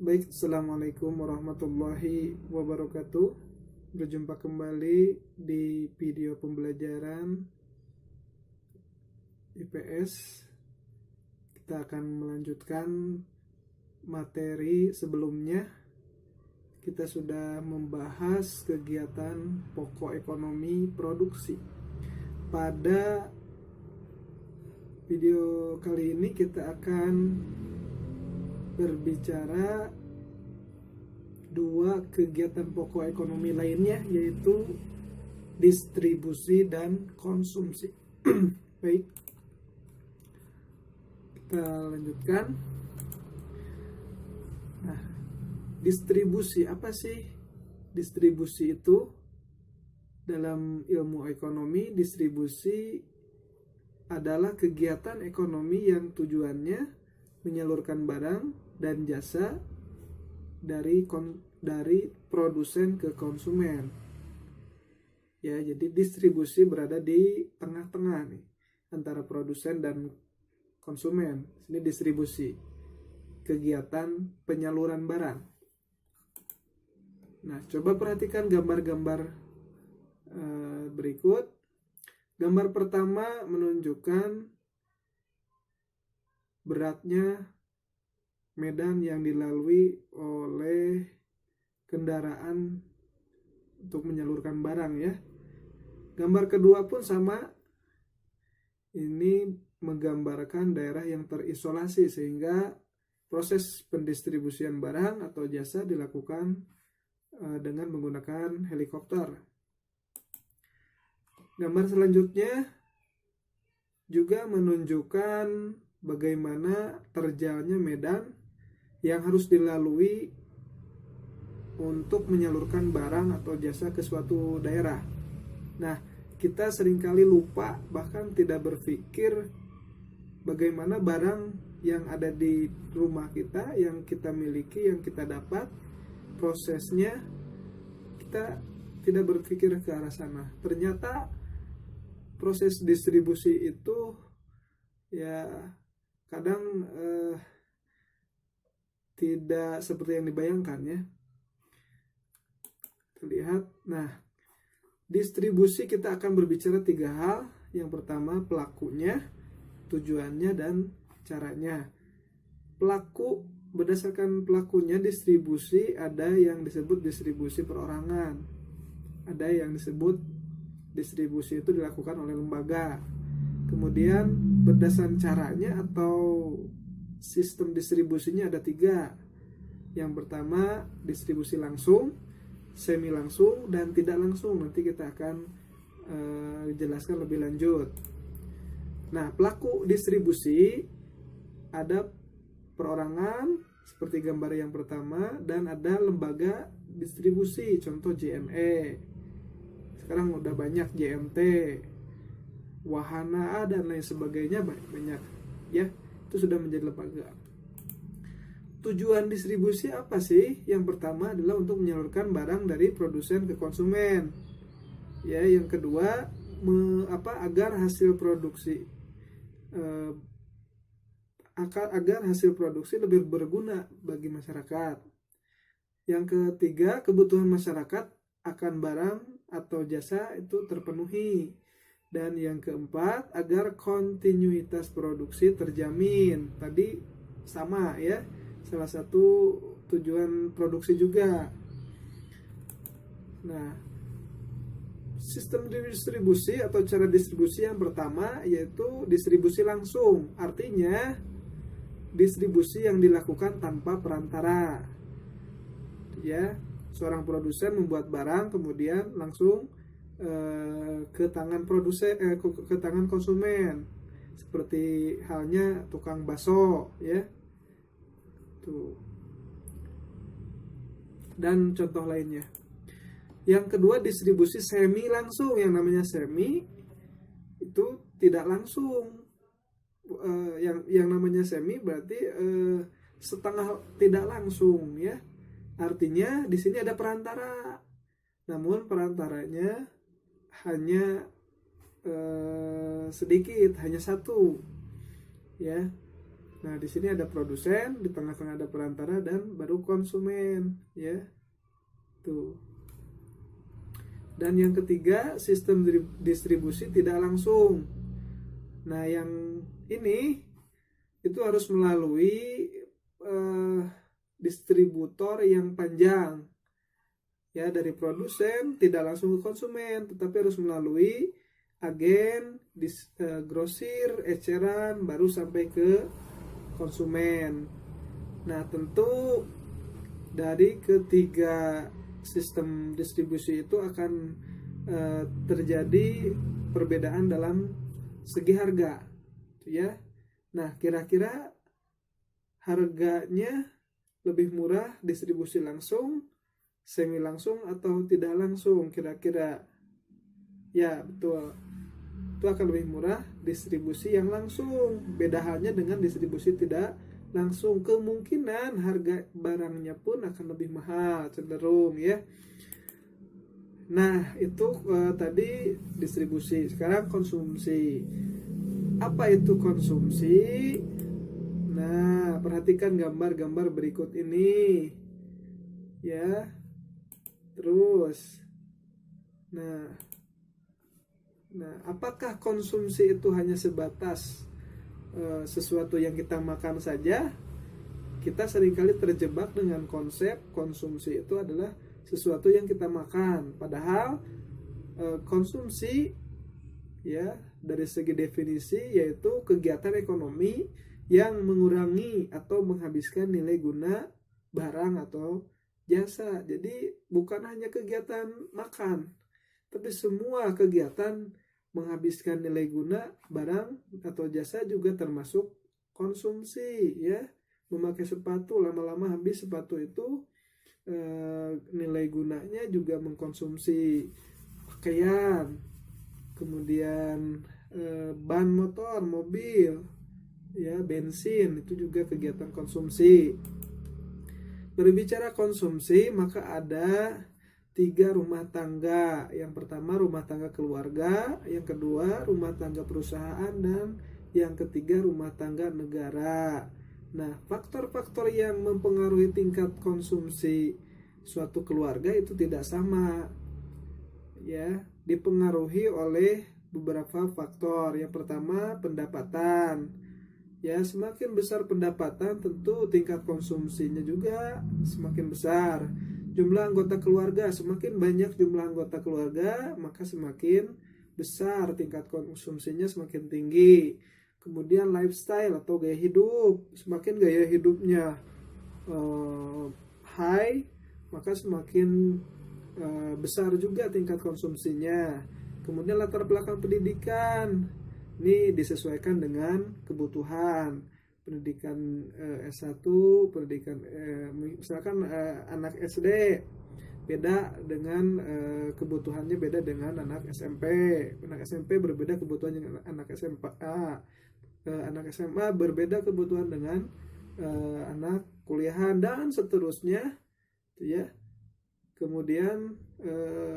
Baik, Assalamualaikum warahmatullahi wabarakatuh. Berjumpa kembali di video pembelajaran IPS. Kita akan melanjutkan materi sebelumnya. Kita sudah membahas kegiatan pokok ekonomi produksi. Pada video kali ini kita akan berbicara dua kegiatan pokok ekonomi lainnya, yaitu distribusi dan konsumsi. Baik, kita lanjutkan. Nah, distribusi apa sih? Distribusi itu dalam ilmu ekonomi, distribusi adalah kegiatan ekonomi yang tujuannya menyalurkan barang dan jasa dari produsen ke konsumen. Ya, jadi distribusi berada di tengah-tengah nih antara produsen dan konsumen. Ini distribusi, kegiatan penyaluran barang. Nah, coba perhatikan gambar-gambar berikut. Gambar pertama menunjukkan beratnya medan yang dilalui oleh kendaraan untuk menyalurkan barang ya. Gambar kedua pun sama. Ini menggambarkan daerah yang terisolasi sehingga proses pendistribusian barang atau jasa dilakukan dengan menggunakan helikopter. Gambar selanjutnya juga menunjukkan bagaimana terjalnya medan yang harus dilalui untuk menyalurkan barang atau jasa ke suatu daerah. Nah, kita seringkali lupa, bahkan tidak berpikir bagaimana barang yang ada di rumah kita, yang kita miliki, yang kita dapat, prosesnya kita tidak berpikir ke arah sana. Ternyata proses distribusi itu ya kadang tidak seperti yang dibayangkan ya. Terlihat. Nah, distribusi kita akan berbicara tiga hal. Yang pertama pelakunya, tujuannya, dan caranya. Pelaku, berdasarkan pelakunya distribusi ada yang disebut distribusi perorangan, ada yang disebut distribusi itu dilakukan oleh lembaga. Kemudian berdasarkan caranya atau sistem distribusinya ada tiga. Yang pertama distribusi langsung, semi langsung, dan tidak langsung. Nanti kita akan jelaskan lebih lanjut. Nah, pelaku distribusi ada perorangan seperti gambar yang pertama, dan ada lembaga distribusi, contoh JNE. Sekarang udah banyak JMT, Wahana dan lain sebagainya, banyak ya, itu sudah menjadi lembaga. Tujuan distribusi apa sih? Yang pertama adalah untuk menyalurkan barang dari produsen ke konsumen. Ya, yang kedua agar hasil produksi lebih berguna bagi masyarakat. Yang ketiga, kebutuhan masyarakat akan barang atau jasa itu terpenuhi. Dan yang keempat, agar kontinuitas produksi terjamin. Tadi sama ya, salah satu tujuan produksi juga. Nah, sistem distribusi atau cara distribusi yang pertama yaitu distribusi langsung. Artinya distribusi yang dilakukan tanpa perantara. Ya, seorang produsen membuat barang kemudian langsung ke tangan ke tangan konsumen, seperti halnya tukang bakso ya, tuh, dan contoh lainnya. Yang kedua distribusi semi langsung. Yang namanya semi itu tidak langsung. Yang namanya semi berarti setengah tidak langsung ya. Artinya di sini ada perantara, namun perantaranya hanya sedikit, hanya satu ya. Nah, di sini ada produsen, di tengah-tengah ada perantara, dan baru konsumen, ya. Tuh. Dan yang ketiga, sistem distribusi tidak langsung. Nah, yang ini itu harus melalui distributor yang panjang, ya, dari produsen tidak langsung ke konsumen, tetapi harus melalui agen, grosir, eceran, baru sampai ke konsumen. Nah, tentu dari ketiga sistem distribusi itu akan terjadi perbedaan dalam segi harga, ya. Nah, kira-kira harganya lebih murah distribusi langsung, semi langsung, atau tidak langsung, kira-kira? Ya, betul. Itu akan lebih murah distribusi yang langsung. Beda halnya dengan distribusi tidak langsung. Kemungkinan harga barangnya pun akan lebih mahal, cenderung, ya. Nah, itu tadi distribusi. Sekarang konsumsi. Apa itu konsumsi? Nah, perhatikan gambar-gambar berikut ini, ya. Terus, nah, apakah konsumsi itu hanya sebatas sesuatu yang kita makan saja? Kita seringkali terjebak dengan konsep konsumsi itu adalah sesuatu yang kita makan. Padahal konsumsi, ya, dari segi definisi yaitu kegiatan ekonomi yang mengurangi atau menghabiskan nilai guna barang atau jasa. Jadi bukan hanya kegiatan makan, tapi semua kegiatan menghabiskan nilai guna barang atau jasa juga termasuk konsumsi, ya. Memakai sepatu, lama-lama habis sepatu itu, nilai gunanya juga mengkonsumsi pakaian, kemudian ban motor, mobil, ya, bensin, itu juga kegiatan konsumsi. Berbicara konsumsi, maka ada 3 rumah tangga. Yang pertama rumah tangga keluarga, yang kedua rumah tangga perusahaan, dan yang ketiga rumah tangga negara. Nah, faktor-faktor yang mempengaruhi tingkat konsumsi suatu keluarga itu tidak sama, ya, dipengaruhi oleh beberapa faktor. Yang pertama pendapatan, ya, semakin besar pendapatan tentu tingkat konsumsinya juga semakin besar. Jumlah anggota keluarga, semakin banyak jumlah anggota keluarga maka semakin besar tingkat konsumsinya, semakin tinggi. Kemudian lifestyle atau gaya hidup, semakin gaya hidupnya high maka semakin besar juga tingkat konsumsinya. Kemudian latar belakang pendidikan, ini disesuaikan dengan kebutuhan. Pendidikan S1, pendidikan misalkan anak SD beda dengan kebutuhannya beda dengan anak SMP. Anak SMP berbeda kebutuhan dengan anak SMA. Anak SMA berbeda kebutuhan dengan anak kuliahan, dan seterusnya, ya. Kemudian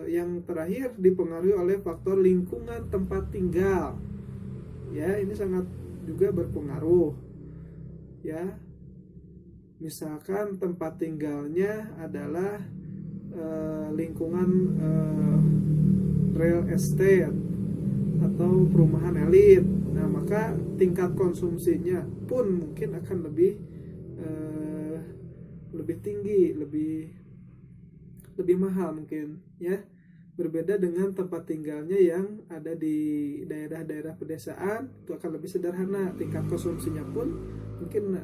yang terakhir dipengaruhi oleh faktor lingkungan tempat tinggal, ya, ini sangat juga berpengaruh, ya. Misalkan tempat tinggalnya adalah lingkungan real estate atau perumahan elit, nah maka tingkat konsumsinya pun mungkin akan lebih tinggi, lebih mahal mungkin, ya. Berbeda dengan tempat tinggalnya yang ada di daerah-daerah pedesaan, itu akan lebih sederhana, tingkat konsumsinya pun mungkin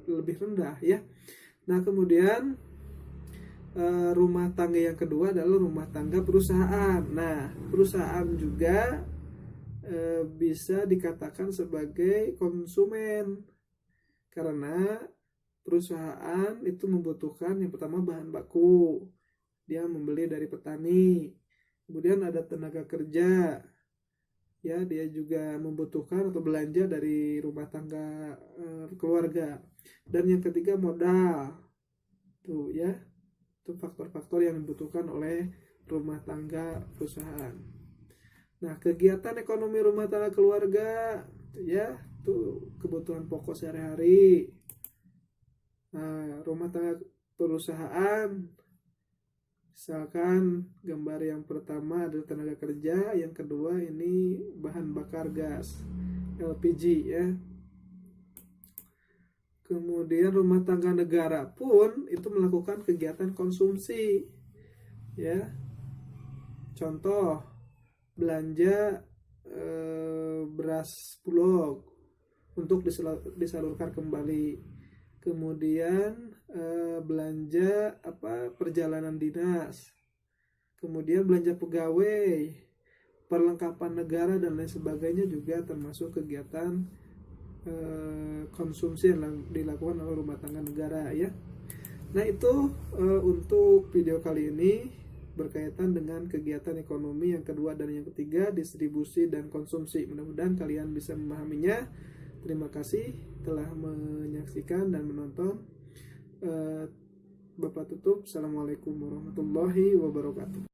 lebih rendah, ya. Nah, kemudian rumah tangga yang kedua adalah rumah tangga perusahaan. Nah, perusahaan juga bisa dikatakan sebagai konsumen, karena perusahaan itu membutuhkan yang pertama bahan baku, dia membeli dari petani. Kemudian ada tenaga kerja, ya, dia juga membutuhkan atau belanja dari rumah tangga keluarga. Dan yang ketiga modal, tuh, ya, itu faktor-faktor yang dibutuhkan oleh rumah tangga perusahaan. Nah, kegiatan ekonomi rumah tangga keluarga, ya, itu kebutuhan pokok sehari-hari. Nah, rumah tangga perusahaan, misalkan gambar yang pertama adalah tenaga kerja, yang kedua ini bahan bakar gas LPG ya. Kemudian rumah tangga negara pun itu melakukan kegiatan konsumsi ya. Contoh belanja beras bulog untuk disalurkan kembali. Kemudian belanja perjalanan dinas. Kemudian belanja pegawai, perlengkapan negara dan lain sebagainya juga termasuk kegiatan konsumsi yang dilakukan oleh rumah tangga negara ya. Nah itu untuk video kali ini berkaitan dengan kegiatan ekonomi yang kedua dan yang ketiga, distribusi dan konsumsi. Mudah-mudahan kalian bisa memahaminya. Terima kasih telah menyaksikan dan menonton. Bapak tutup. Assalamualaikum warahmatullahi wabarakatuh.